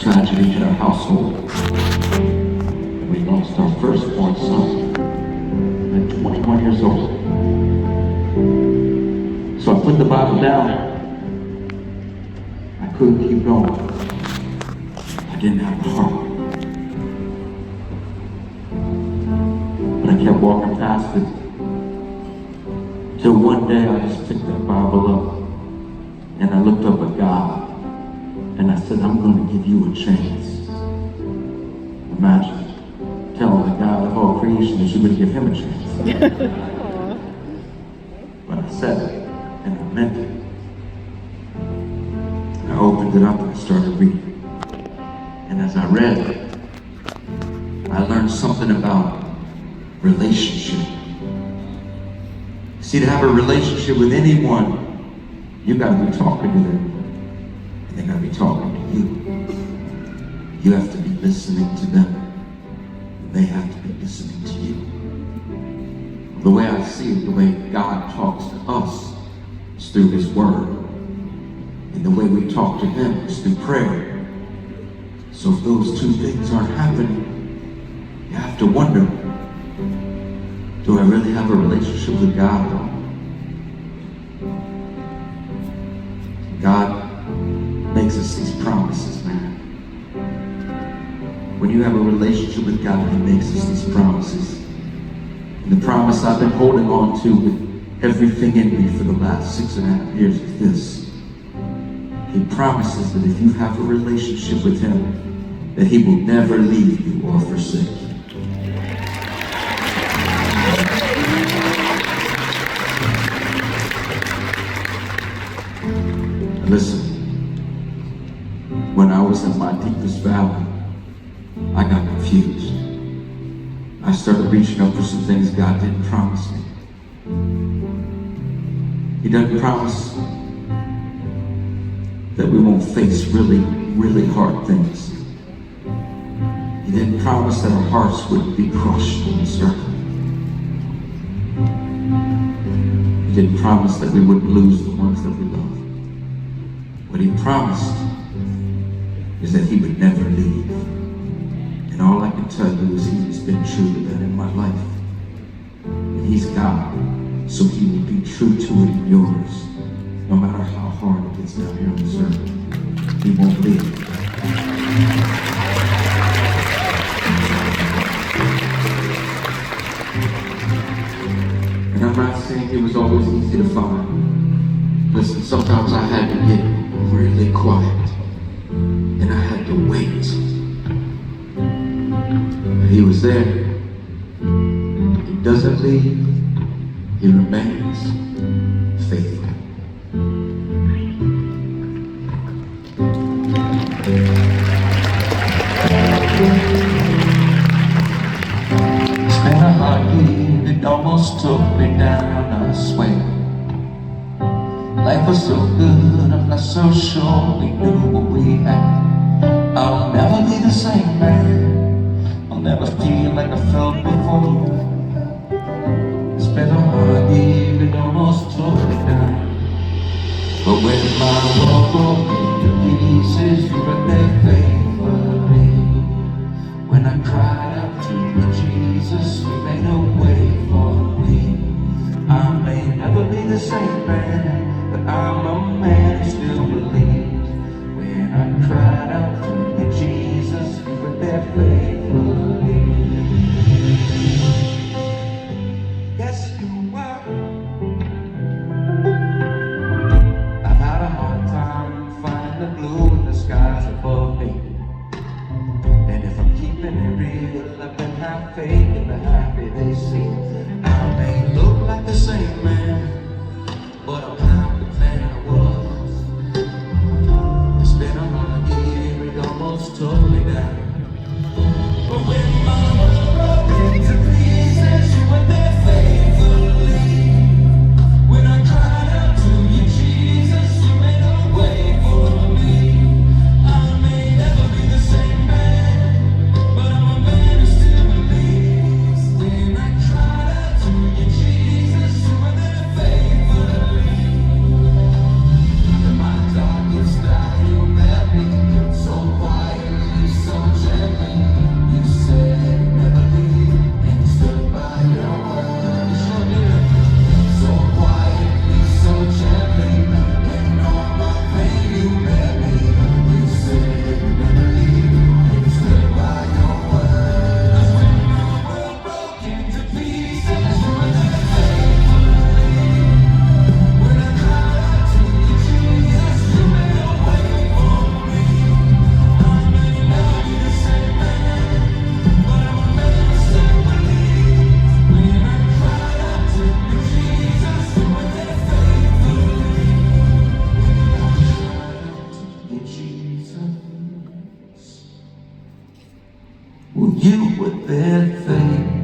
tragedy hit our household. We lost our firstborn son at 21 years old. So I put the Bible down. I couldn't keep going. I didn't have the heart. But I kept walking past it. Till one day I just picked that Bible up and I looked up at God and I said, I'm going to give you a chance. Imagine telling the God of all creation that you're going to give him a chance. But I said it and I meant it. I opened it up and I started reading. And as I read, I learned something about relationship. See, to have a relationship with anyone, you got to be talking to them. And they got to be talking to you. You have to be listening to them. And they have to be listening to you. The way I see it, the way God talks to us is through his word. And the way we talk to him is through prayer. So if those two things aren't happening, you have to wonder, do I really have a relationship with God? God makes us these promises, man. When you have a relationship with God, he makes us these promises. And the promise I've been holding on to with everything in me for the last 6.5 years is this. He promises that if you have a relationship with him, that he will never leave you or forsake you. Listen, when I was in my deepest valley, I got confused. I started reaching up for some things God didn't promise me. He doesn't promise that we won't face really, really hard things. He didn't promise that our hearts wouldn't be crushed in the circle. He didn't promise that we wouldn't lose the ones that we love. What he promised is that he would never leave. And all I can tell you is he's been true to that in my life. And he's God, so he will be true to it in yours. No matter how hard it gets down here on this earth, he won't leave. And I'm not saying it was always easy to find. Listen, sometimes I had to get really quiet, and I had to wait. But he was there. He doesn't leave. He remains faithful. It's been a hard year. It almost took me down, I swear. Life was so good, I'm not so sure we knew what we had. I'll never be the same man. I'll never feel like I felt before. It's been a hard year, it almost took me down. But when my world broke into pieces, you were there faithfully. When I cried out to you, Jesus, you made a way for me. I may never be the same man, but I'm a man who still believes. When I cried out to you, Jesus, you were there faithfully. Yes, you were. I've had a hard time finding the blue in the skies above me. And if I'm keeping it real, I've been half fake in the happy they see. I may look like the same man, but I'm half the man I was. It's been a hard year, it almost took me down. But when my world broke into pieces, you were there faithfully. When I cried out to you, Jesus, you made a way for me. I may never be the same man, but I'm a man who still believes. When I cried out to you, Jesus, you were there faithfully. In my darkest hour, you met me so quietly. you were there, fate.